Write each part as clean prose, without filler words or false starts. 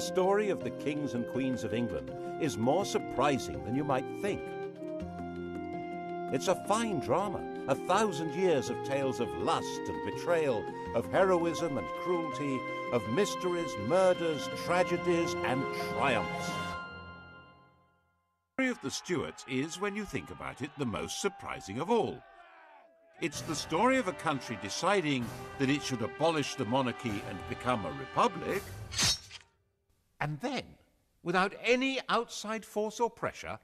story of the kings and queens of England is more surprising than you might think. It's a fine drama, 1,000 years of tales of lust and betrayal, of heroism and cruelty, of mysteries, murders, tragedies, and triumphs. The story of the Stuarts is, when you think about it, the most surprising of all. It's the story of a country deciding that it should abolish the monarchy and become a republic, and then, without any outside force or pressure,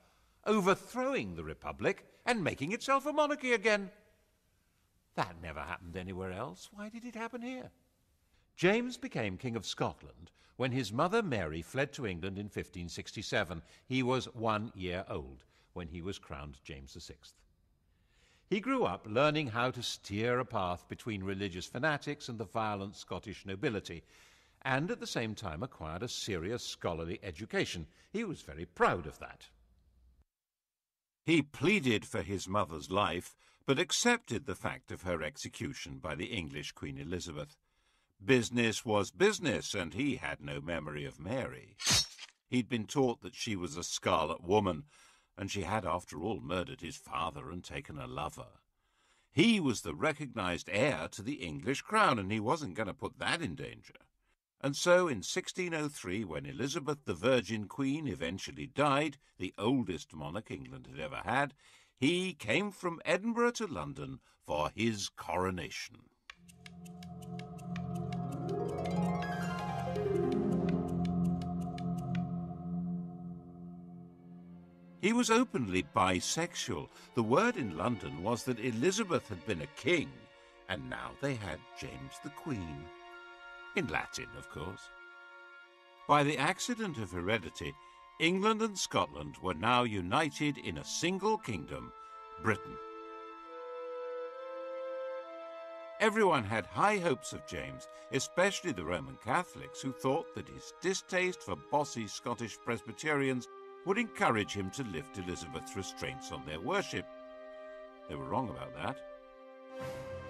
overthrowing the republic and making itself a monarchy again. That never happened anywhere else. Why did it happen here? James became King of Scotland when his mother Mary fled to England in 1567. He was 1 year old when he was crowned James VI. He grew up learning how to steer a path between religious fanatics and the violent Scottish nobility, and at the same time acquired a serious scholarly education. He was very proud of that. He pleaded for his mother's life, but accepted the fact of her execution by the English Queen Elizabeth. Business was business, and he had no memory of Mary. He'd been taught that she was a scarlet woman, and she had, after all, murdered his father and taken a lover. He was the recognized heir to the English crown, and he wasn't going to put that in danger. And so in 1603, when Elizabeth the Virgin Queen eventually died, the oldest monarch England had ever had, he came from Edinburgh to London for his coronation. He was openly bisexual. The word in London was that Elizabeth had been a king, and now they had James the Queen. In Latin, of course. By the accident of heredity, England and Scotland were now united in a single kingdom, Britain. Everyone had high hopes of James, especially the Roman Catholics, who thought that his distaste for bossy Scottish Presbyterians would encourage him to lift Elizabeth's restraints on their worship. They were wrong about that.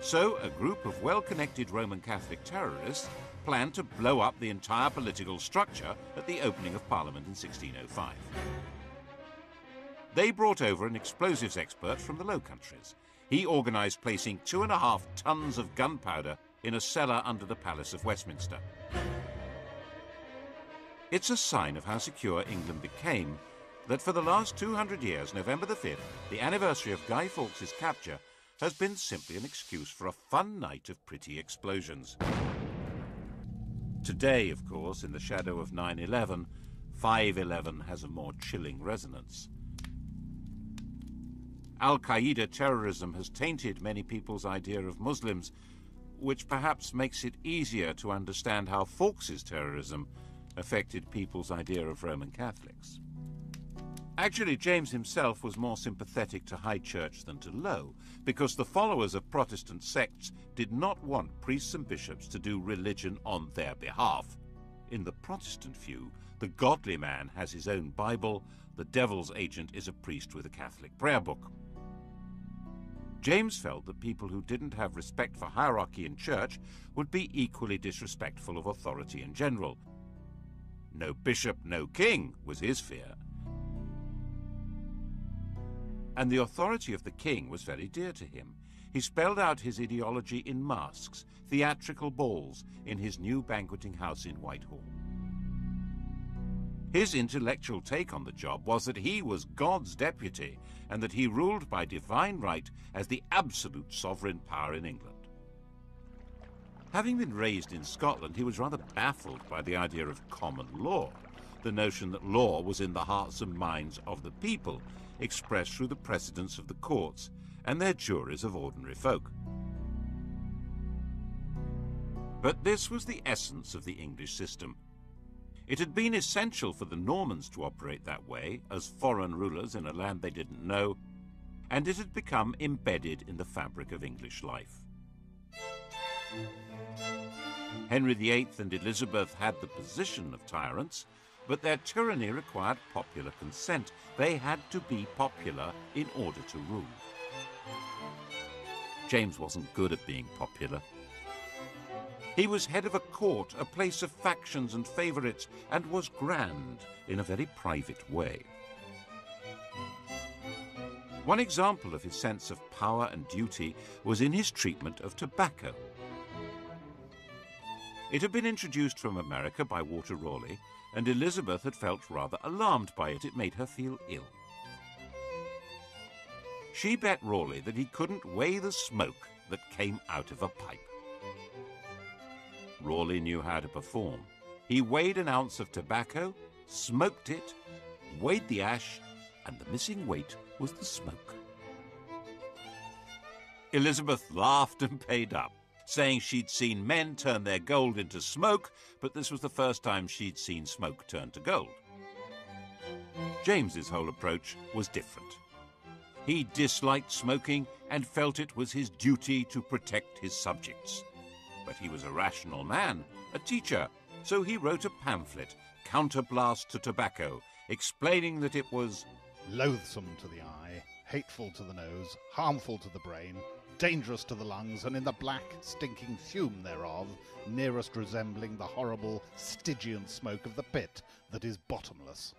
So a group of well-connected Roman Catholic terrorists planned to blow up the entire political structure at the opening of Parliament in 1605. They brought over an explosives expert from the Low Countries. He organised placing 2.5 tons of gunpowder in a cellar under the Palace of Westminster. It's a sign of how secure England became that for the last 200 years, November the 5th, the anniversary of Guy Fawkes' capture, has been simply an excuse for a fun night of pretty explosions. Today, of course, in the shadow of 9/11, 5/11 has a more chilling resonance. Al-Qaeda terrorism has tainted many people's idea of Muslims, which perhaps makes it easier to understand how Fawkes' terrorism affected people's idea of Roman Catholics. Actually, James himself was more sympathetic to high church than to low, because the followers of Protestant sects did not want priests and bishops to do religion on their behalf. In the Protestant view, the godly man has his own Bible, the devil's agent is a priest with a Catholic prayer book. James felt that people who didn't have respect for hierarchy in church would be equally disrespectful of authority in general. No bishop, no king was his fear. And the authority of the king was very dear to him. He spelled out his ideology in masks, theatrical balls, in his new banqueting house in Whitehall. His intellectual take on the job was that he was God's deputy and that he ruled by divine right as the absolute sovereign power in England. Having been raised in Scotland, he was rather baffled by the idea of common law, the notion that law was in the hearts and minds of the people, expressed through the precedents of the courts and their juries of ordinary folk. But this was the essence of the English system. It had been essential for the Normans to operate that way, as foreign rulers in a land they didn't know, and it had become embedded in the fabric of English life. Henry VIII and Elizabeth had the position of tyrants, but their tyranny required popular consent. They had to be popular in order to rule. James wasn't good at being popular. He was head of a court, a place of factions and favourites, and was grand in a very private way. One example of his sense of power and duty was in his treatment of tobacco. It had been introduced from America by Walter Raleigh, and Elizabeth had felt rather alarmed by it. It made her feel ill. She bet Raleigh that he couldn't weigh the smoke that came out of a pipe. Raleigh knew how to perform. He weighed an ounce of tobacco, smoked it, weighed the ash, and the missing weight was the smoke. Elizabeth laughed and paid up, saying she'd seen men turn their gold into smoke, but this was the first time she'd seen smoke turn to gold. James's whole approach was different. He disliked smoking and felt it was his duty to protect his subjects. But he was a rational man, a teacher, so he wrote a pamphlet, Counterblast to Tobacco, explaining that it was loathsome to the eye, hateful to the nose, harmful to the brain, dangerous to the lungs, and in the black, stinking fume thereof, nearest resembling the horrible Stygian smoke of the pit that is bottomless.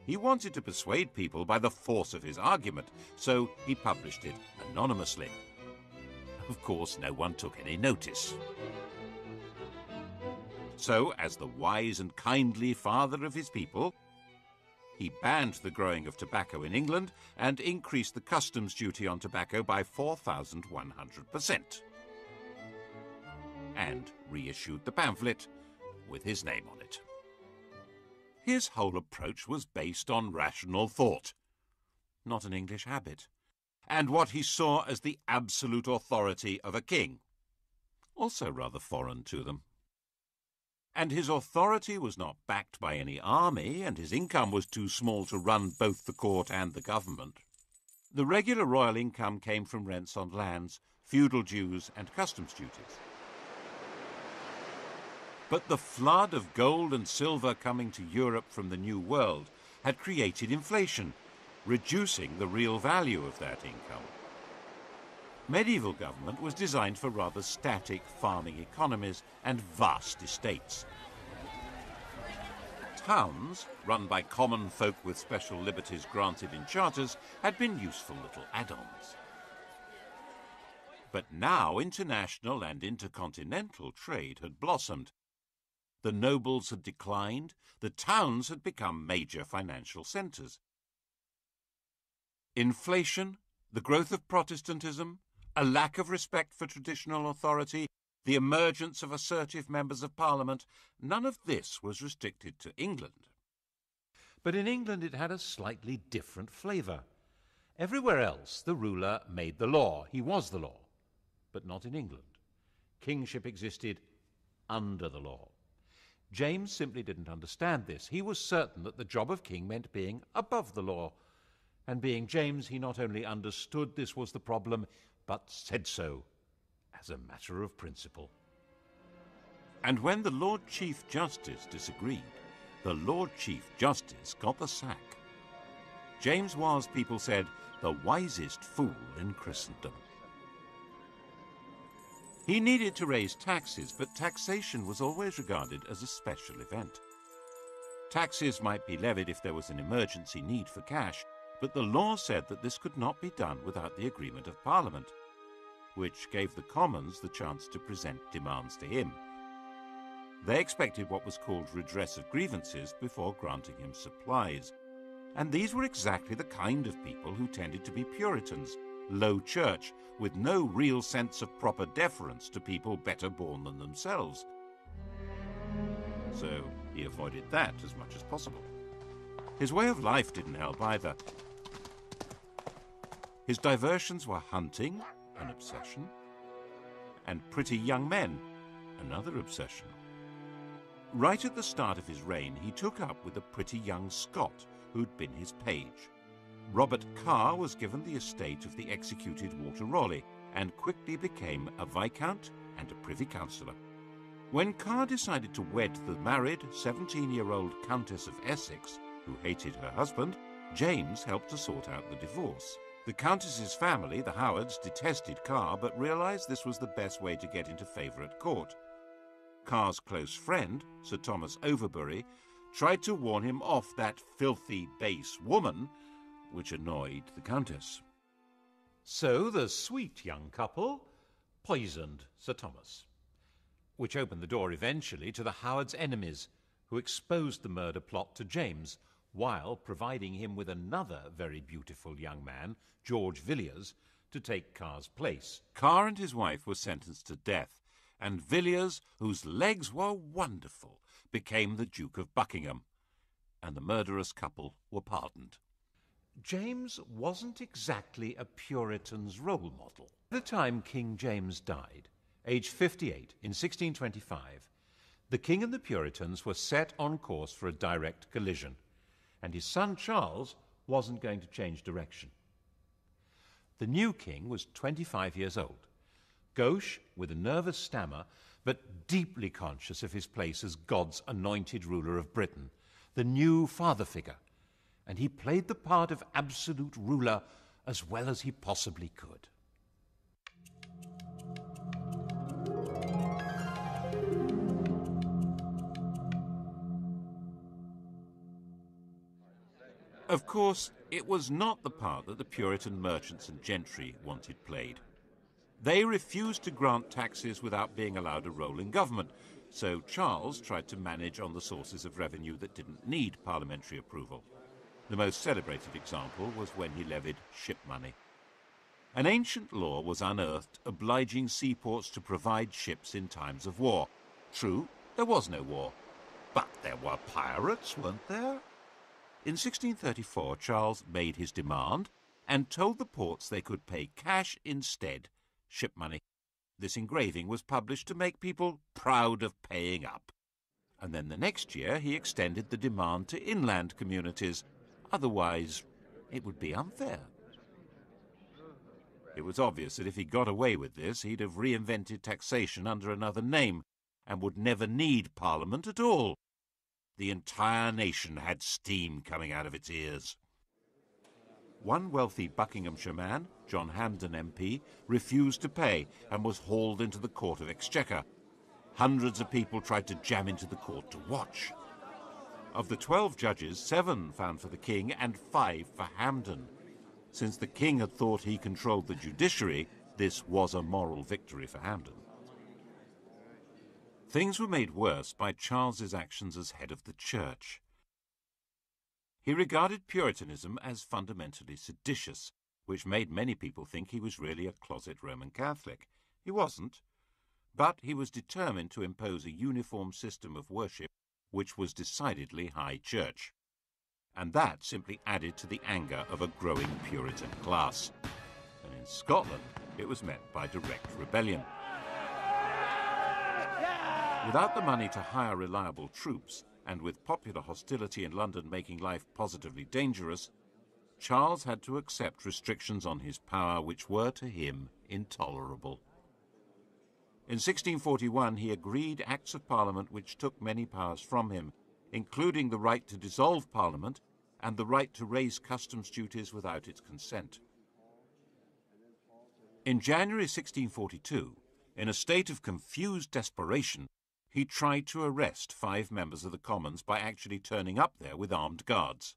He wanted to persuade people by the force of his argument, so he published it anonymously. Of course, no one took any notice. So, as the wise and kindly father of his people, he banned the growing of tobacco in England and increased the customs duty on tobacco by 4,100%. And reissued the pamphlet with his name on it. His whole approach was based on rational thought, not an English habit, and what he saw as the absolute authority of a king, also rather foreign to them. And his authority was not backed by any army, and his income was too small to run both the court and the government. The regular royal income came from rents on lands, feudal dues, and customs duties. But the flood of gold and silver coming to Europe from the New World had created inflation, reducing the real value of that income. Medieval government was designed for rather static farming economies and vast estates. Towns, run by common folk with special liberties granted in charters, had been useful little add-ons. But now international and intercontinental trade had blossomed. The nobles had declined, the towns had become major financial centres. Inflation, the growth of Protestantism, a lack of respect for traditional authority, the emergence of assertive members of Parliament, none of this was restricted to England. But in England it had a slightly different flavour. Everywhere else the ruler made the law. He was the law. But not in England. Kingship existed under the law. James simply didn't understand this. He was certain that the job of king meant being above the law. And being James, he not only understood this was the problem, but said so, as a matter of principle. And when the Lord Chief Justice disagreed, the Lord Chief Justice got the sack. James was, people said, the wisest fool in Christendom. He needed to raise taxes, but taxation was always regarded as a special event. Taxes might be levied if there was an emergency need for cash, but the law said that this could not be done without the agreement of Parliament, which gave the Commons the chance to present demands to him. They expected what was called redress of grievances before granting him supplies, and these were exactly the kind of people who tended to be Puritans, low church, with no real sense of proper deference to people better born than themselves. So he avoided that as much as possible. His way of life didn't help either. His diversions were hunting, an obsession, and pretty young men, another obsession. Right at the start of his reign, he took up with a pretty young Scot who'd been his page. Robert Carr was given the estate of the executed Walter Raleigh and quickly became a viscount and a privy councillor. When Carr decided to wed the married 17-year-old Countess of Essex, who hated her husband, James helped to sort out the divorce. The Countess's family, the Howards, detested Carr, but realised this was the best way to get into favour at court. Carr's close friend, Sir Thomas Overbury, tried to warn him off that filthy, base woman, which annoyed the Countess. So the sweet young couple poisoned Sir Thomas, which opened the door eventually to the Howards' enemies, who exposed the murder plot to James, while providing him with another very beautiful young man, George Villiers, to take Carr's place. Carr and his wife were sentenced to death, and Villiers, whose legs were wonderful, became the Duke of Buckingham, and the murderous couple were pardoned. James wasn't exactly a Puritan's role model. By the time King James died, aged 58, in 1625, the King and the Puritans were set on course for a direct collision, and his son Charles wasn't going to change direction. The new king was 25 years old, gauche with a nervous stammer, but deeply conscious of his place as God's anointed ruler of Britain, the new father figure, and he played the part of absolute ruler as well as he possibly could. Of course, it was not the part that the Puritan merchants and gentry wanted played. They refused to grant taxes without being allowed a role in government, so Charles tried to manage on the sources of revenue that didn't need parliamentary approval. The most celebrated example was when he levied ship money. An ancient law was unearthed obliging seaports to provide ships in times of war. True, there was no war, but there were pirates, weren't there? In 1634, Charles made his demand and told the ports they could pay cash instead, ship money. This engraving was published to make people proud of paying up. And then the next year he extended the demand to inland communities. Otherwise, it would be unfair. It was obvious that if he got away with this, he'd have reinvented taxation under another name and would never need Parliament at all. The entire nation had steam coming out of its ears. One wealthy Buckinghamshire man, John Hampden MP, refused to pay and was hauled into the Court of Exchequer. Hundreds of people tried to jam into the court to watch. Of the 12 judges, 7 found for the king and 5 for Hampden. Since the king had thought he controlled the judiciary, this was a moral victory for Hampden. Things were made worse by Charles's actions as head of the church. He regarded Puritanism as fundamentally seditious, which made many people think he was really a closet Roman Catholic. He wasn't, but he was determined to impose a uniform system of worship which was decidedly high church. And that simply added to the anger of a growing Puritan class. And in Scotland, it was met by direct rebellion. Without the money to hire reliable troops, and with popular hostility in London making life positively dangerous, Charles had to accept restrictions on his power which were, to him, intolerable. In 1641 he agreed Acts of Parliament which took many powers from him, including the right to dissolve Parliament and the right to raise customs duties without its consent. In January 1642, in a state of confused desperation, he tried to arrest 5 members of the Commons by actually turning up there with armed guards.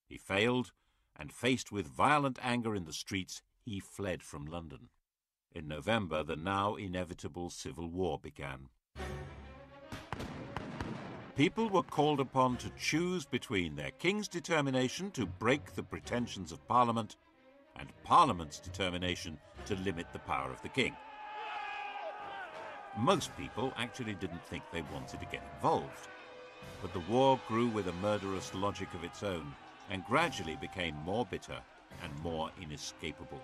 He failed, and faced with violent anger in the streets, he fled from London. In November, the now inevitable civil war began. People were called upon to choose between their king's determination to break the pretensions of Parliament and Parliament's determination to limit the power of the king. Most people actually didn't think they wanted to get involved, but the war grew with a murderous logic of its own and gradually became more bitter and more inescapable.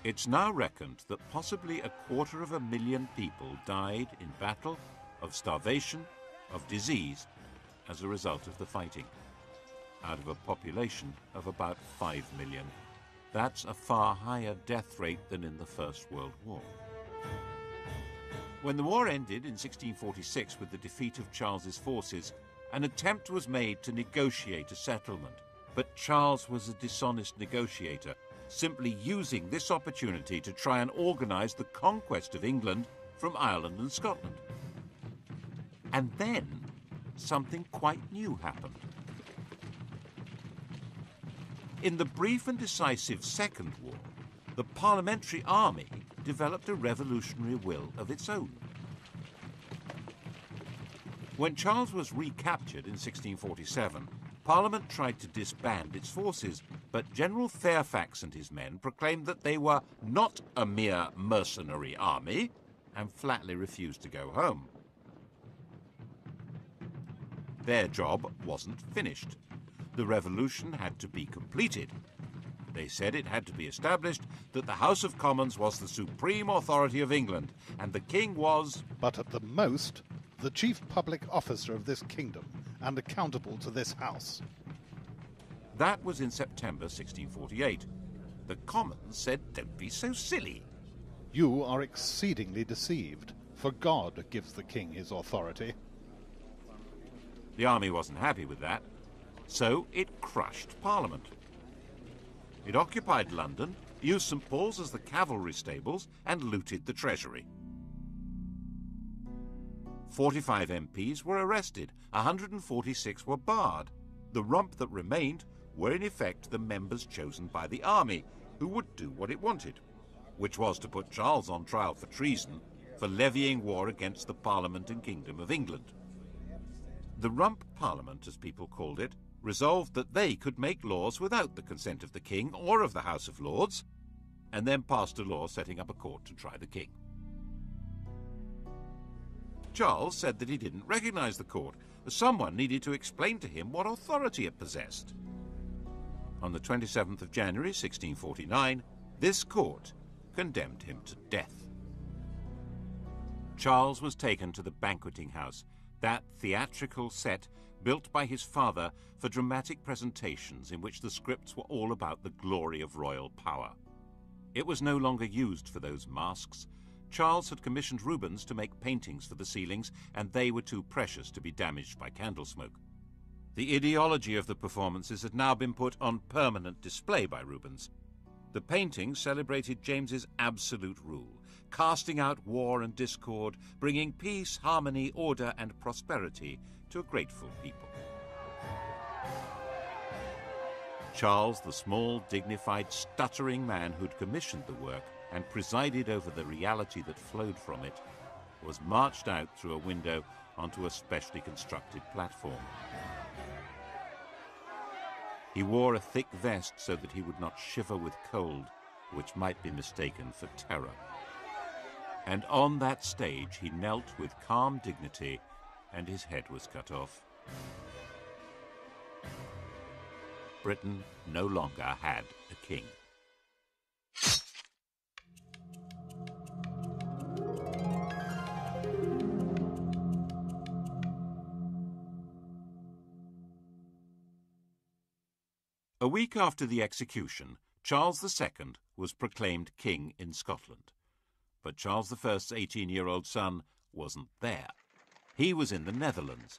It's now reckoned that possibly 250,000 people died in battle, of starvation, of disease, as a result of the fighting, out of a population of about 5 million. That's a far higher death rate than in the First World War. When the war ended in 1646 with the defeat of Charles's forces, an attempt was made to negotiate a settlement. But Charles was a dishonest negotiator, simply using this opportunity to try and organise the conquest of England from Ireland and Scotland. And then something quite new happened. In the brief and decisive Second War, the Parliamentary Army developed a revolutionary will of its own. When Charles was recaptured in 1647, Parliament tried to disband its forces, but General Fairfax and his men proclaimed that they were not a mere mercenary army and flatly refused to go home. Their job wasn't finished. The revolution had to be completed. They said it had to be established that the House of Commons was the supreme authority of England, and the king was, but at the most, the chief public officer of this kingdom, and accountable to this house. That was in September 1648. The Commons said, "Don't be so silly." You are exceedingly deceived, for God gives the king his authority. The army wasn't happy with that, so it crushed Parliament. It occupied London, used St. Paul's as the cavalry stables, and looted the treasury. 45 MPs were arrested, 146 were barred. The rump that remained were in effect the members chosen by the army, who would do what it wanted, which was to put Charles on trial for treason, for levying war against the Parliament and Kingdom of England. The Rump Parliament, as people called it, resolved that they could make laws without the consent of the king or of the House of Lords, and then passed a law setting up a court to try the king. Charles said that he didn't recognise the court, as someone needed to explain to him what authority it possessed. On the 27th of January 1649, this court condemned him to death. Charles was taken to the banqueting house, that theatrical set built by his father for dramatic presentations in which the scripts were all about the glory of royal power. It was no longer used for those masks. Charles had commissioned Rubens to make paintings for the ceilings, and they were too precious to be damaged by candle smoke. The ideology of the performances had now been put on permanent display by Rubens. The paintings celebrated James's absolute rule, casting out war and discord, bringing peace, harmony, order, and prosperity to a grateful people. Charles, the small, dignified, stuttering man who'd commissioned the work and presided over the reality that flowed from it, was marched out through a window onto a specially constructed platform. He wore a thick vest so that he would not shiver with cold, which might be mistaken for terror. And on that stage he knelt with calm dignity, and his head was cut off. Britain no longer had a king. A week after the execution, Charles II was proclaimed king in Scotland. But Charles I's 18-year-old son wasn't there. He was in the Netherlands.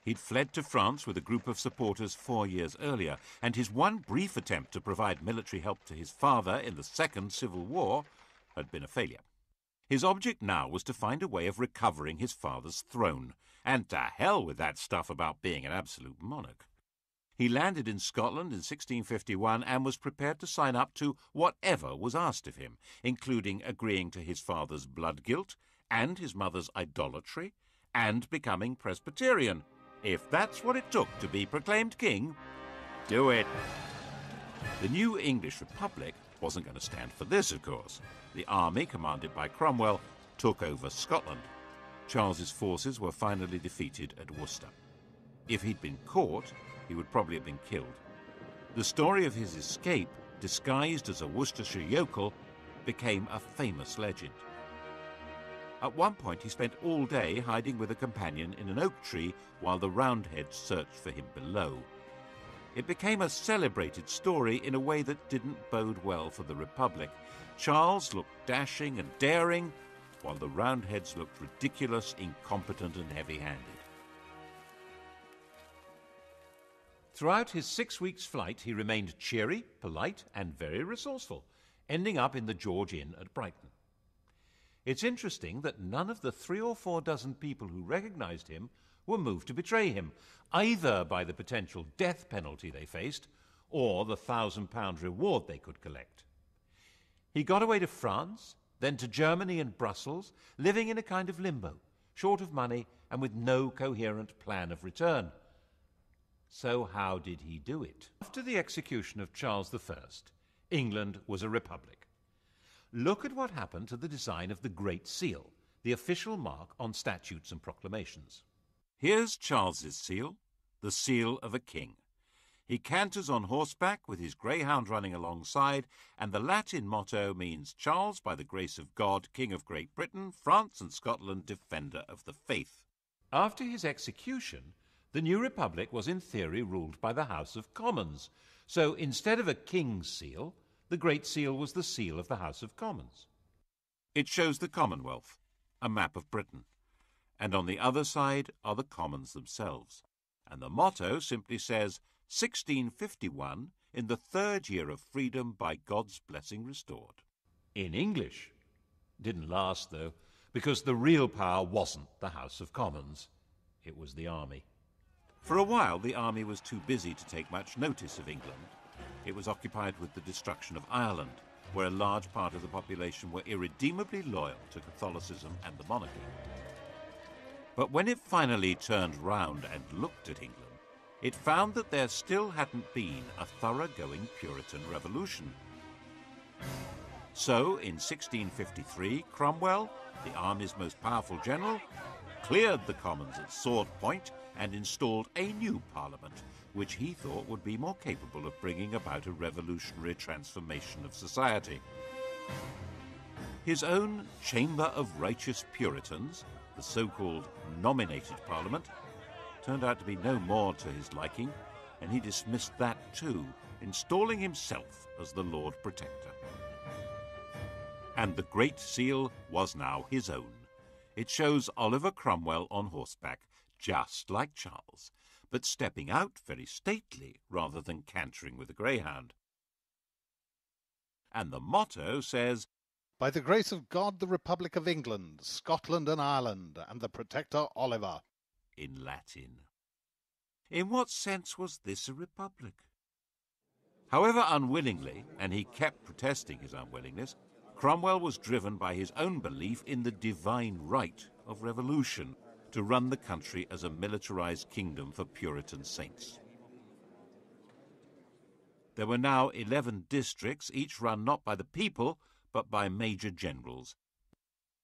He'd fled to France with a group of supporters 4 years earlier, and his one brief attempt to provide military help to his father in the Second Civil War had been a failure. His object now was to find a way of recovering his father's throne, and to hell with that stuff about being an absolute monarch. He landed in Scotland in 1651 and was prepared to sign up to whatever was asked of him, including agreeing to his father's blood guilt and his mother's idolatry and becoming Presbyterian. If that's what it took to be proclaimed king, do it. The new English Republic wasn't going to stand for this, of course. The army, commanded by Cromwell, took over Scotland. Charles's forces were finally defeated at Worcester. If he'd been caught, he would probably have been killed. The story of his escape, disguised as a Worcestershire yokel, became a famous legend. At one point he spent all day hiding with a companion in an oak tree while the Roundheads searched for him below. It became a celebrated story in a way that didn't bode well for the Republic. Charles looked dashing and daring, while the Roundheads looked ridiculous, incompetent, and heavy-handed. Throughout his 6 weeks' flight, he remained cheery, polite, and very resourceful, ending up in the George Inn at Brighton. It's interesting that none of the 3 or 4 dozen people who recognized him were moved to betray him, either by the potential death penalty they faced or the £1,000 reward they could collect. He got away to France, then to Germany and Brussels, living in a kind of limbo, short of money and with no coherent plan of return. So how did he do it? After the execution of Charles I, England was a republic. Look at what happened to the design of the Great Seal, the official mark on statutes and proclamations. Here's Charles's seal, the seal of a king. He canters on horseback with his greyhound running alongside, and the Latin motto means Charles, by the grace of God, King of Great Britain, France and Scotland, defender of the faith. After his execution, the new republic was in theory ruled by the House of Commons. So instead of a king's seal, the Great Seal was the seal of the House of Commons. It shows the Commonwealth, a map of Britain, and on the other side are the Commons themselves. And the motto simply says, 1651, in the 3rd year of freedom by God's blessing restored. In English. Didn't last, though, because the real power wasn't the House of Commons. It was the army. For a while, the army was too busy to take much notice of England. It was occupied with the destruction of Ireland, where a large part of the population were irredeemably loyal to Catholicism and the monarchy. But when it finally turned round and looked at England, it found that there still hadn't been a thoroughgoing Puritan revolution. So, in 1653, Cromwell, the army's most powerful general, cleared the Commons at sword point and installed a new parliament, which he thought would be more capable of bringing about a revolutionary transformation of society. His own Chamber of Righteous Puritans, the so-called nominated parliament, turned out to be no more to his liking, and he dismissed that too, installing himself as the Lord Protector. And the Great Seal was now his own. It shows Oliver Cromwell on horseback, just like Charles, but stepping out very stately rather than cantering with a greyhound. And the motto says, "By the grace of God, the Republic of England, Scotland and Ireland, and the Protector Oliver," in Latin. In what sense was this a republic? However unwillingly, and he kept protesting his unwillingness, Cromwell was driven by his own belief in the divine right of revolution to run the country as a militarized kingdom for Puritan saints. There were now 11 districts, each run not by the people, but by major generals.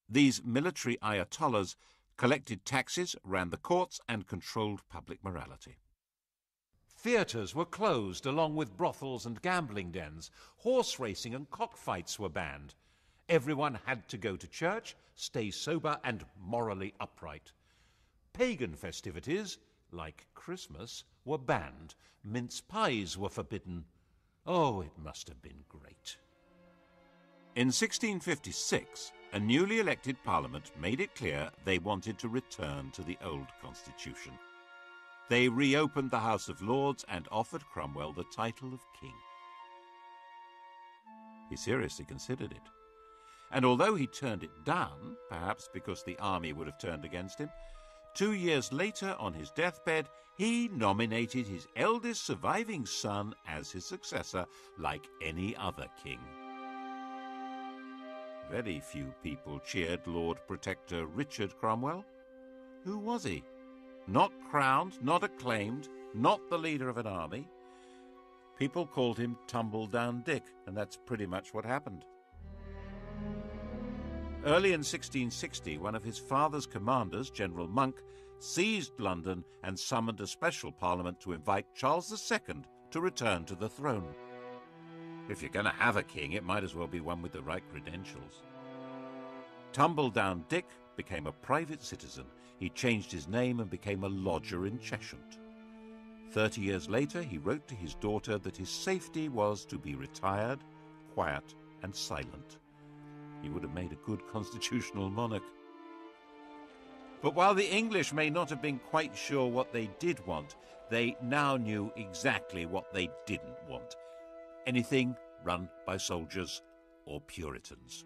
These military ayatollahs collected taxes, ran the courts, and controlled public morality. Theatres were closed along with brothels and gambling dens. Horse racing and cockfights were banned. Everyone had to go to church, stay sober and morally upright. Pagan festivities, like Christmas, were banned. Mince pies were forbidden. Oh, it must have been great. In 1656, a newly elected parliament made it clear they wanted to return to the old constitution. They reopened the House of Lords and offered Cromwell the title of king. He seriously considered it. And although he turned it down, perhaps because the army would have turned against him, 2 years later, on his deathbed, he nominated his eldest surviving son as his successor, like any other king. Very few people cheered Lord Protector Richard Cromwell. Who was he? Not crowned, not acclaimed, not the leader of an army. People called him Tumble-Down Dick, and that's pretty much what happened. Early in 1660, one of his father's commanders, General Monk, seized London and summoned a special parliament to invite Charles II to return to the throne. If you're going to have a king, it might as well be one with the right credentials. Tumble-Down Dick became a private citizen. He changed his name and became a lodger in Cheshire. 30 years later, he wrote to his daughter that his safety was to be retired, quiet, and silent. He would have made a good constitutional monarch. But while the English may not have been quite sure what they did want, they now knew exactly what they didn't want. Anything run by soldiers or Puritans.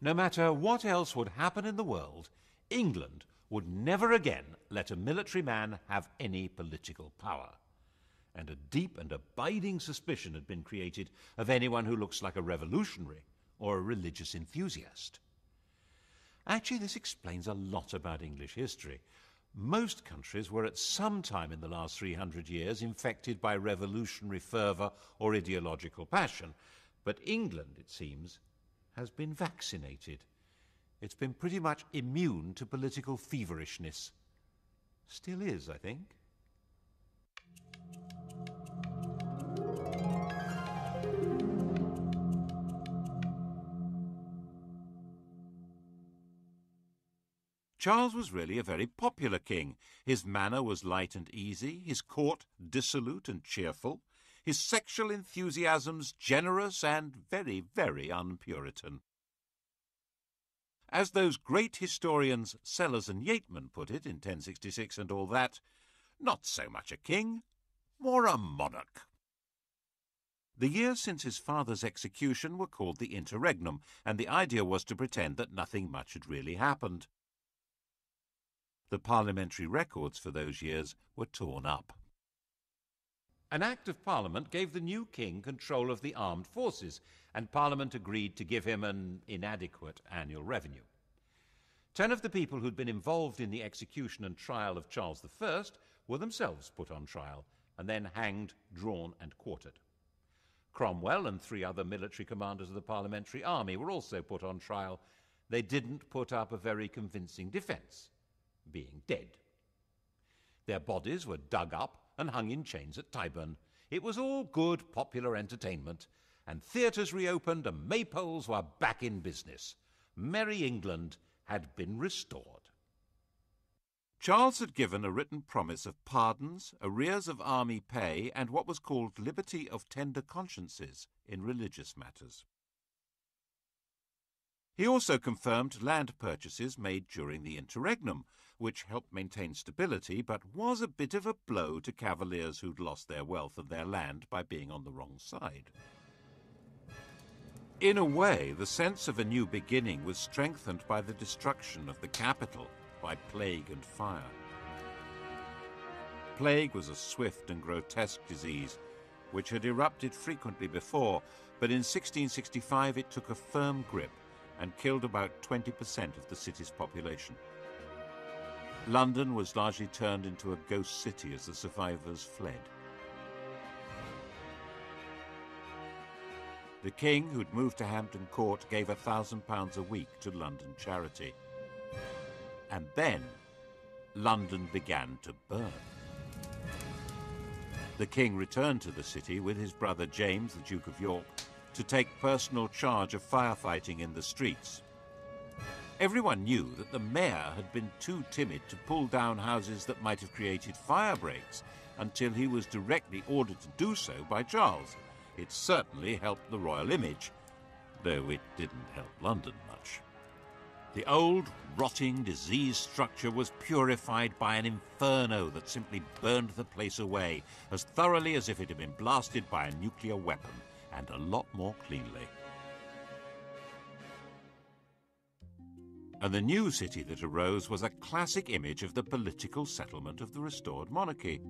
No matter what else would happen in the world, England would never again let a military man have any political power. And a deep and abiding suspicion had been created of anyone who looks like a revolutionary or a religious enthusiast. Actually, this explains a lot about English history. Most countries were at some time in the last 300 years infected by revolutionary fervour or ideological passion. But England, it seems, has been vaccinated. It's been pretty much immune to political feverishness. Still is, I think. Charles was really a very popular king. His manner was light and easy, his court dissolute and cheerful, his sexual enthusiasms generous and very, very un-Puritan. As those great historians Sellers and Yeatman put it in 1066 and all that, not so much a king, more a monarch. The years since his father's execution were called the Interregnum, and the idea was to pretend that nothing much had really happened. The parliamentary records for those years were torn up. An Act of Parliament gave the new king control of the armed forces, and Parliament agreed to give him an inadequate annual revenue. 10 of the people who'd been involved in the execution and trial of Charles I were themselves put on trial, and then hanged, drawn and quartered. Cromwell and 3 other military commanders of the parliamentary army were also put on trial. They didn't put up a very convincing defence, being dead. Their bodies were dug up and hung in chains at Tyburn. It was all good popular entertainment, and theatres reopened and maypoles were back in business. Merry England had been restored. Charles had given a written promise of pardons, arrears of army pay, and what was called liberty of tender consciences in religious matters. He also confirmed land purchases made during the Interregnum, which helped maintain stability but was a bit of a blow to cavaliers who'd lost their wealth and their land by being on the wrong side. In a way, the sense of a new beginning was strengthened by the destruction of the capital by plague and fire. Plague was a swift and grotesque disease, which had erupted frequently before, but in 1665 it took a firm grip and killed about 20% of the city's population. London was largely turned into a ghost city as the survivors fled. The king, who'd moved to Hampton Court, gave £1,000 a week to London charity. And then London began to burn. The king returned to the city with his brother James, the Duke of York, to take personal charge of firefighting in the streets. Everyone knew that the mayor had been too timid to pull down houses that might have created fire breaks until he was directly ordered to do so by Charles. It certainly helped the royal image, though it didn't help London much. The old, rotting, diseased structure was purified by an inferno that simply burned the place away as thoroughly as if it had been blasted by a nuclear weapon, and a lot more cleanly. And the new city that arose was a classic image of the political settlement of the restored monarchy.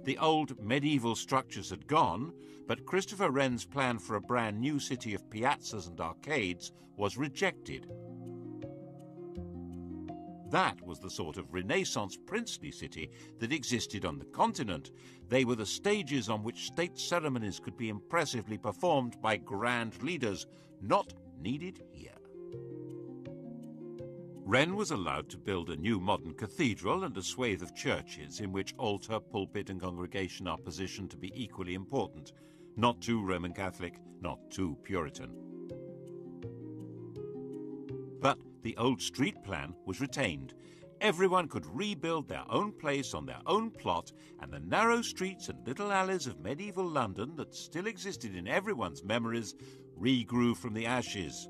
The old medieval structures had gone, but Christopher Wren's plan for a brand new city of piazzas and arcades was rejected. That was the sort of Renaissance princely city that existed on the continent. They were the stages on which state ceremonies could be impressively performed by grand leaders, not needed here. Wren was allowed to build a new modern cathedral and a swathe of churches in which altar, pulpit and congregation are positioned to be equally important, not too Roman Catholic, not too Puritan. But the old street plan was retained. Everyone could rebuild their own place on their own plot, and the narrow streets and little alleys of medieval London that still existed in everyone's memories regrew from the ashes,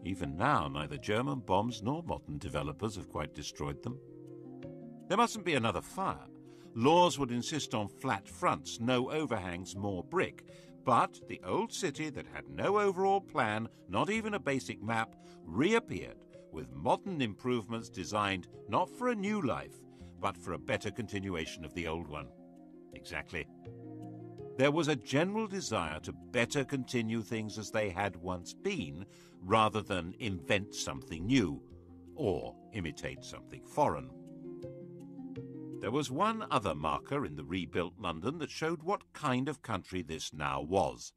Even now, neither German bombs nor modern developers have quite destroyed them. There mustn't be another fire. Laws would insist on flat fronts, no overhangs, more brick. But the old city that had no overall plan, not even a basic map, reappeared with modern improvements designed not for a new life, but for a better continuation of the old one. Exactly. There was a general desire to better continue things as they had once been, rather than invent something new or imitate something foreign. There was one other marker in the rebuilt London that showed what kind of country this now was.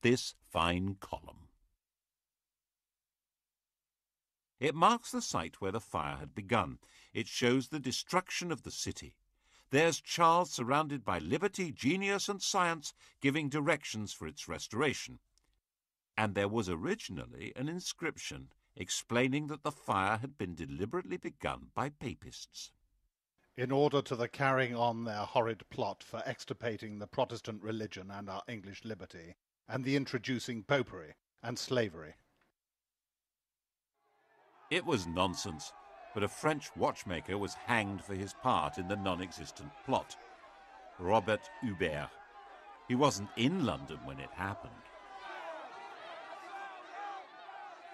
This fine column. It marks the site where the fire had begun. It shows the destruction of the city. There's Charles surrounded by liberty, genius and science, giving directions for its restoration. And there was originally an inscription explaining that the fire had been deliberately begun by papists. In order to the carrying on their horrid plot for extirpating the Protestant religion and our English liberty, and the introducing popery and slavery. It was nonsense, but a French watchmaker was hanged for his part in the non-existent plot. Robert Hubert. He wasn't in London when it happened.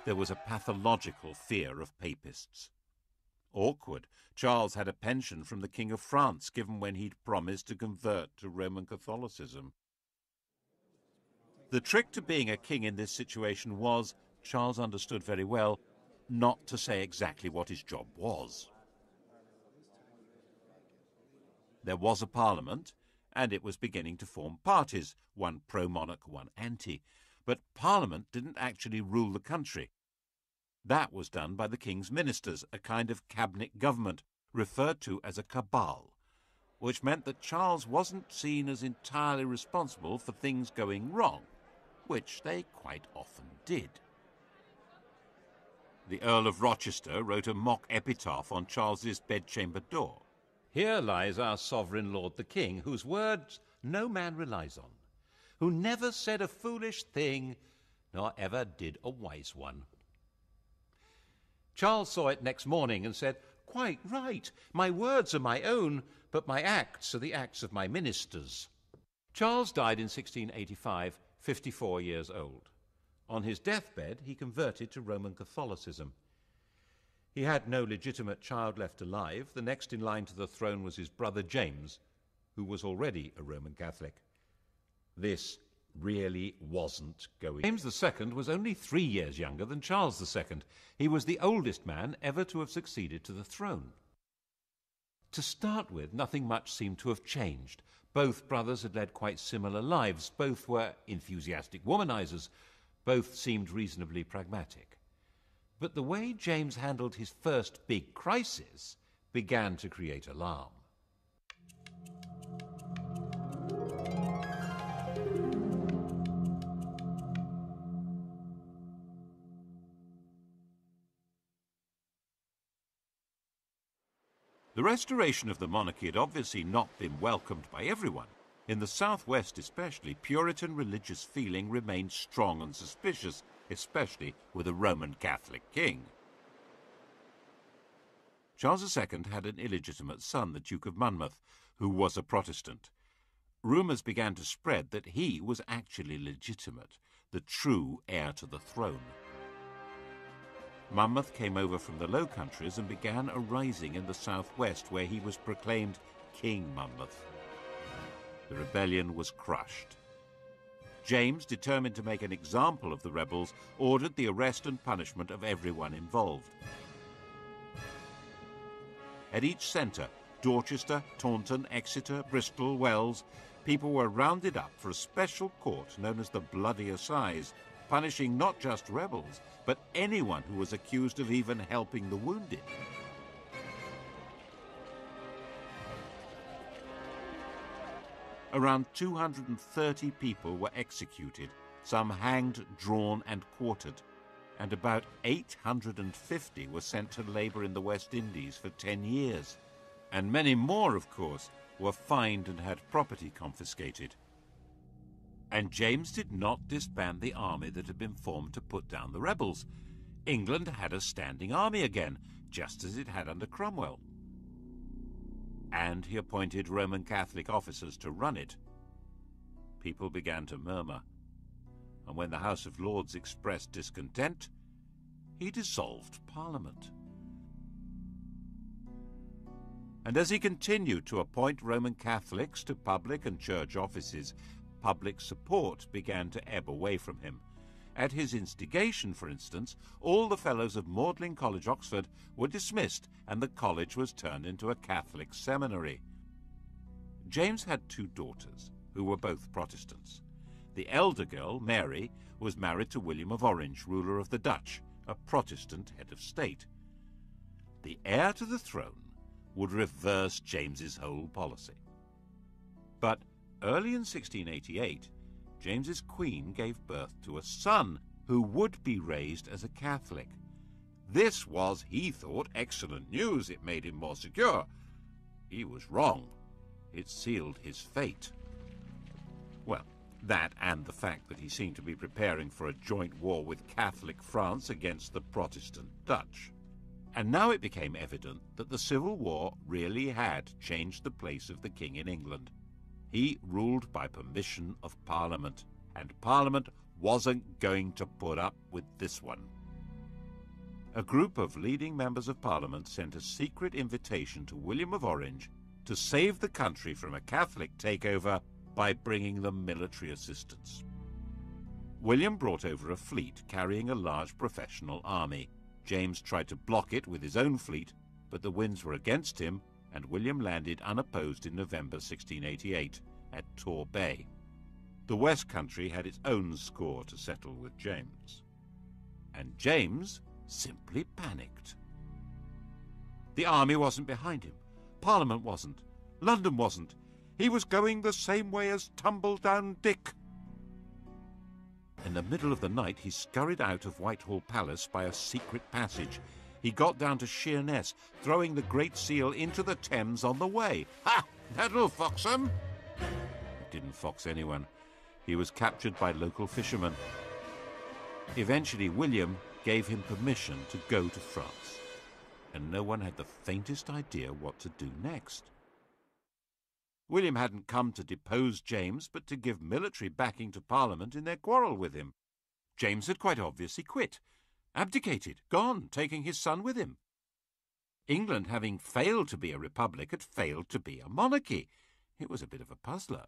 There was a pathological fear of papists. Awkward. Charles had a pension from the King of France given when he'd promised to convert to Roman Catholicism. The trick to being a king in this situation was, Charles understood very well, not to say exactly what his job was. There was a parliament, and it was beginning to form parties, one pro-monarch, one anti. But Parliament didn't actually rule the country. That was done by the king's ministers, a kind of cabinet government, referred to as a cabal, which meant that Charles wasn't seen as entirely responsible for things going wrong, which they quite often did. The Earl of Rochester wrote a mock epitaph on Charles's bedchamber door. Here lies our sovereign lord the king, whose words no man relies on, who never said a foolish thing, nor ever did a wise one. Charles saw it next morning and said, "Quite right. My words are my own, but my acts are the acts of my ministers." Charles died in 1685, 54 years old. On his deathbed, he converted to Roman Catholicism. He had no legitimate child left alive. The next in line to the throne was his brother James, who was already a Roman Catholic. This really wasn't going. James II was only 3 years younger than Charles II. He was the oldest man ever to have succeeded to the throne. To start with, nothing much seemed to have changed. Both brothers had led quite similar lives. Both were enthusiastic womanizers. Both seemed reasonably pragmatic. But the way James handled his first big crisis began to create alarm. The restoration of the monarchy had obviously not been welcomed by everyone. In the southwest especially, Puritan religious feeling remained strong and suspicious, especially with a Roman Catholic king. Charles II had an illegitimate son, the Duke of Monmouth, who was a Protestant. Rumours began to spread that he was actually legitimate, the true heir to the throne. Monmouth came over from the Low Countries and began a rising in the southwest, where he was proclaimed King Monmouth. The rebellion was crushed. James, determined to make an example of the rebels, ordered the arrest and punishment of everyone involved. At each centre, Dorchester, Taunton, Exeter, Bristol, Wells, people were rounded up for a special court known as the Bloody Assize, punishing not just rebels, but anyone who was accused of even helping the wounded. Around 230 people were executed, some hanged, drawn and quartered, and about 850 were sent to labour in the West Indies for 10 years. And many more, of course, were fined and had property confiscated. And James did not disband the army that had been formed to put down the rebels. England had a standing army again, just as it had under Cromwell. And he appointed Roman Catholic officers to run it. People began to murmur, and when the House of Lords expressed discontent, he dissolved Parliament. And as he continued to appoint Roman Catholics to public and church offices, public support began to ebb away from him. At his instigation, for instance, all the fellows of Magdalen College, Oxford, were dismissed, and the college was turned into a Catholic seminary. James had 2 daughters, who were both Protestants. The elder girl, Mary, was married to William of Orange, ruler of the Dutch, a Protestant head of state. The heir to the throne would reverse James's whole policy. But early in 1688, James's queen gave birth to a son who would be raised as a Catholic. This was, he thought, excellent news. It made him more secure. He was wrong. It sealed his fate. Well, that and the fact that he seemed to be preparing for a joint war with Catholic France against the Protestant Dutch. And now it became evident that the Civil War really had changed the place of the king in England. He ruled by permission of Parliament, and Parliament wasn't going to put up with this one. A group of leading members of Parliament sent a secret invitation to William of Orange to save the country from a Catholic takeover by bringing them military assistance. William brought over a fleet carrying a large professional army. James tried to block it with his own fleet, but the winds were against him, and William landed unopposed in November 1688 at Tor Bay. The West Country had its own score to settle with James. And James simply panicked. The army wasn't behind him. Parliament wasn't. London wasn't. He was going the same way as Tumbledown Dick. In the middle of the night, he scurried out of Whitehall Palace by a secret passage. He got down to Sheerness, throwing the Great Seal into the Thames on the way. Ha! That'll fox him! It didn't fox anyone. He was captured by local fishermen. Eventually, William gave him permission to go to France, and no one had the faintest idea what to do next. William hadn't come to depose James, but to give military backing to Parliament in their quarrel with him. James had quite obviously quit, abdicated, gone, taking his son with him. England, having failed to be a republic, had failed to be a monarchy. It was a bit of a puzzler.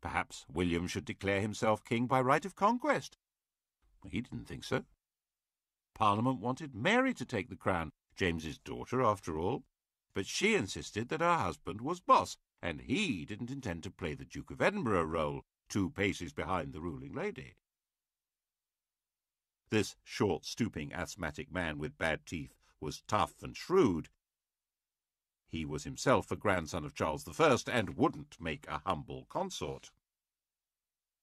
Perhaps William should declare himself king by right of conquest. He didn't think so. Parliament wanted Mary to take the crown, James's daughter, after all. But she insisted that her husband was boss, and he didn't intend to play the Duke of Edinburgh role, 2 paces behind the ruling lady. This short, stooping, asthmatic man with bad teeth was tough and shrewd. He was himself a grandson of Charles I and wouldn't make a humble consort.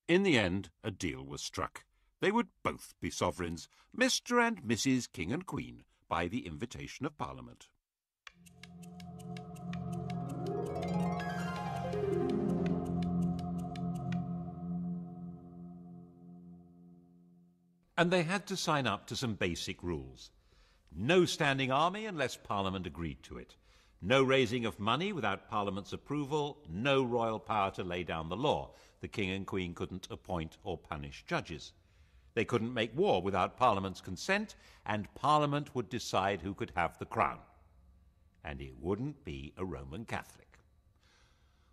In the end, a deal was struck. They would both be sovereigns, Mr. and Mrs. King and Queen, by the invitation of Parliament. And they had to sign up to some basic rules. No standing army unless Parliament agreed to it. No raising of money without Parliament's approval. No royal power to lay down the law. The King and Queen couldn't appoint or punish judges. They couldn't make war without Parliament's consent, and Parliament would decide who could have the crown. And it wouldn't be a Roman Catholic.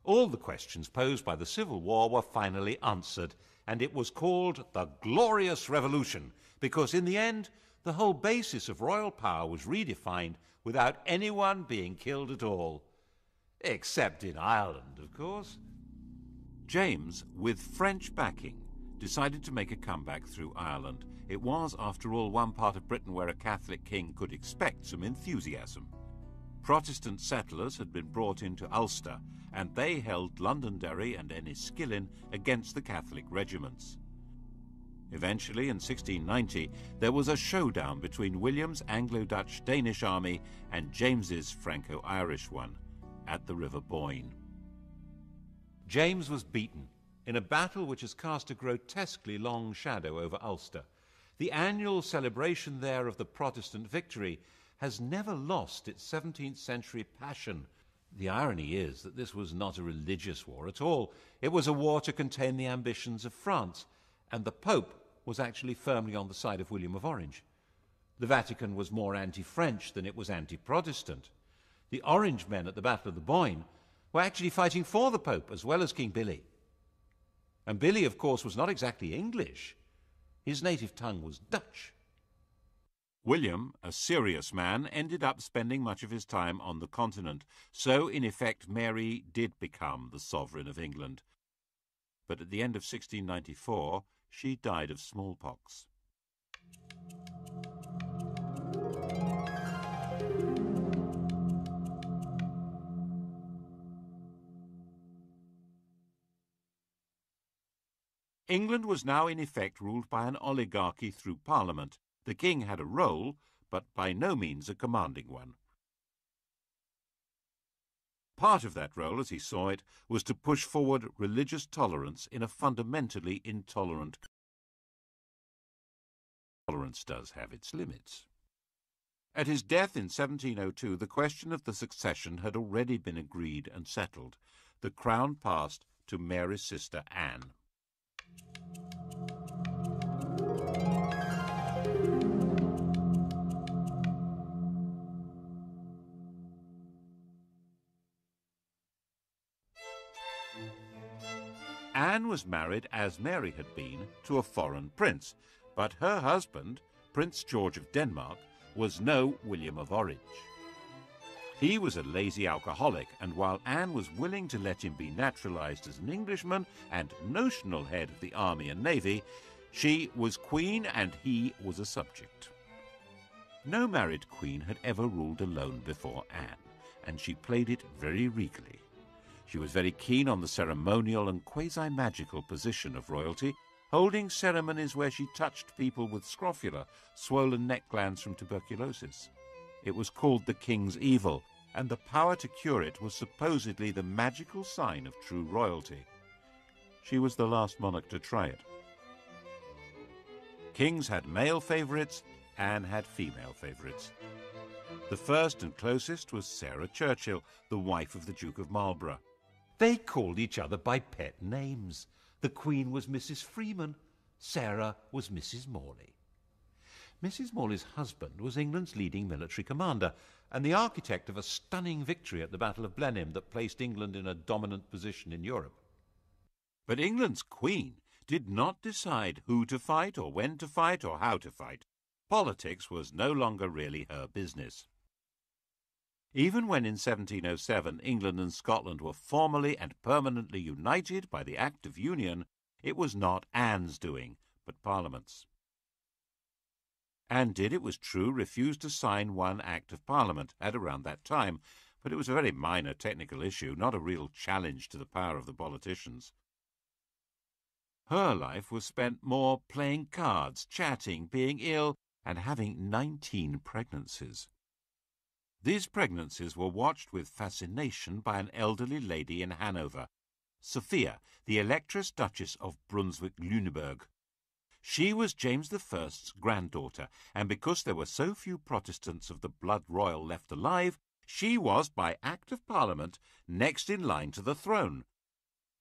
All the questions posed by the Civil War were finally answered, and it was called the Glorious Revolution, because in the end, the whole basis of royal power was redefined without anyone being killed at all. Except in Ireland, of course. James, with French backing, decided to make a comeback through Ireland. It was, after all, one part of Britain where a Catholic king could expect some enthusiasm. Protestant settlers had been brought into Ulster, and they held Londonderry and Enniskillen against the Catholic regiments. Eventually, in 1690, there was a showdown between William's Anglo-Dutch-Danish army and James's Franco-Irish one at the River Boyne. James was beaten in a battle which has cast a grotesquely long shadow over Ulster. The annual celebration there of the Protestant victory has never lost its 17th century passion. The irony is that this was not a religious war at all. It was a war to contain the ambitions of France, and the Pope was actually firmly on the side of William of Orange. The Vatican was more anti-French than it was anti-Protestant. The Orange men at the Battle of the Boyne were actually fighting for the Pope as well as King Billy. And Billy, of course, was not exactly English. His native tongue was Dutch. William, a serious man, ended up spending much of his time on the continent, so in effect Mary did become the sovereign of England. But at the end of 1694, she died of smallpox. England was now in effect ruled by an oligarchy through Parliament. The king had a role, but by no means a commanding one. Part of that role, as he saw it, was to push forward religious tolerance in a fundamentally intolerant country. Tolerance does have its limits. At his death in 1702, the question of the succession had already been agreed and settled. The crown passed to Mary's sister Anne. Anne was married, as Mary had been, to a foreign prince, but her husband, Prince George of Denmark, was no William of Orange. He was a lazy alcoholic, and while Anne was willing to let him be naturalized as an Englishman and notional head of the army and navy, she was queen and he was a subject. No married queen had ever ruled alone before Anne, and she played it very regally. She was very keen on the ceremonial and quasi-magical position of royalty, holding ceremonies where she touched people with scrofula, swollen neck glands from tuberculosis. It was called the king's evil, and the power to cure it was supposedly the magical sign of true royalty. She was the last monarch to try it. Kings had male favourites, Anne had female favourites. The first and closest was Sarah Churchill, the wife of the Duke of Marlborough. They called each other by pet names. The Queen was Mrs. Freeman. Sarah was Mrs. Morley. Mrs. Morley's husband was England's leading military commander and the architect of a stunning victory at the Battle of Blenheim that placed England in a dominant position in Europe. But England's Queen did not decide who to fight or when to fight or how to fight. Politics was no longer really her business. Even when in 1707 England and Scotland were formally and permanently united by the Act of Union, it was not Anne's doing, but Parliament's. Anne did, it was true, refuse to sign one Act of Parliament at around that time, but it was a very minor technical issue, not a real challenge to the power of the politicians. Her life was spent more playing cards, chatting, being ill, and having 19 pregnancies. These pregnancies were watched with fascination by an elderly lady in Hanover, Sophia, the Electress Duchess of Brunswick-Lüneburg. She was James I's granddaughter, and because there were so few Protestants of the blood royal left alive, she was, by Act of Parliament, next in line to the throne,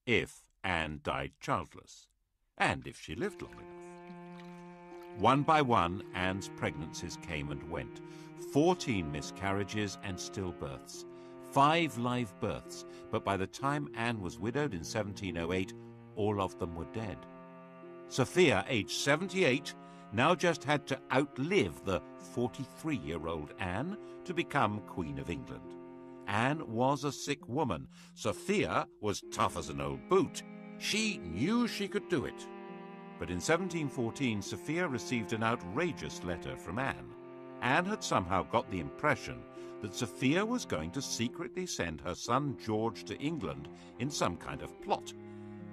if Anne died childless, and if she lived long enough. One by one, Anne's pregnancies came and went. 14 miscarriages and stillbirths, 5 live births, but by the time Anne was widowed in 1708, all of them were dead. Sophia, aged 78, now just had to outlive the 43-year-old Anne to become Queen of England. Anne was a sick woman. Sophia was tough as an old boot. She knew she could do it. But in 1714, Sophia received an outrageous letter from Anne. Anne had somehow got the impression that Sophia was going to secretly send her son George to England in some kind of plot,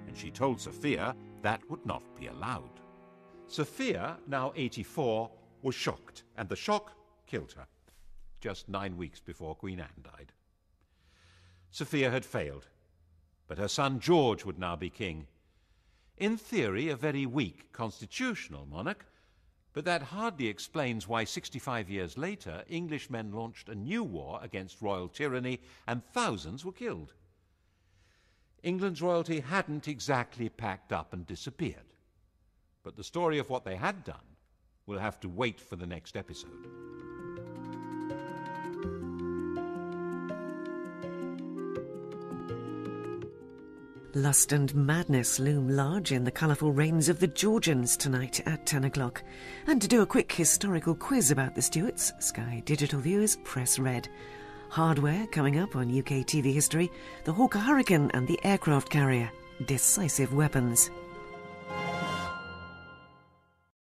and she told Sophia that would not be allowed. Sophia, now 84, was shocked, and the shock killed her, just 9 weeks before Queen Anne died. Sophia had failed. But her son George would now be king. In theory, a very weak constitutional monarch, but that hardly explains why 65 years later Englishmen launched a new war against royal tyranny and thousands were killed. England's royalty hadn't exactly packed up and disappeared, but the story of what they had done will have to wait for the next episode. Lust and madness loom large in the colourful reigns of the Georgians tonight at 10 o'clock. And to do a quick historical quiz about the Stuarts, Sky Digital viewers press red. Hardware coming up on UK TV history, the Hawker Hurricane and the aircraft carrier, decisive weapons.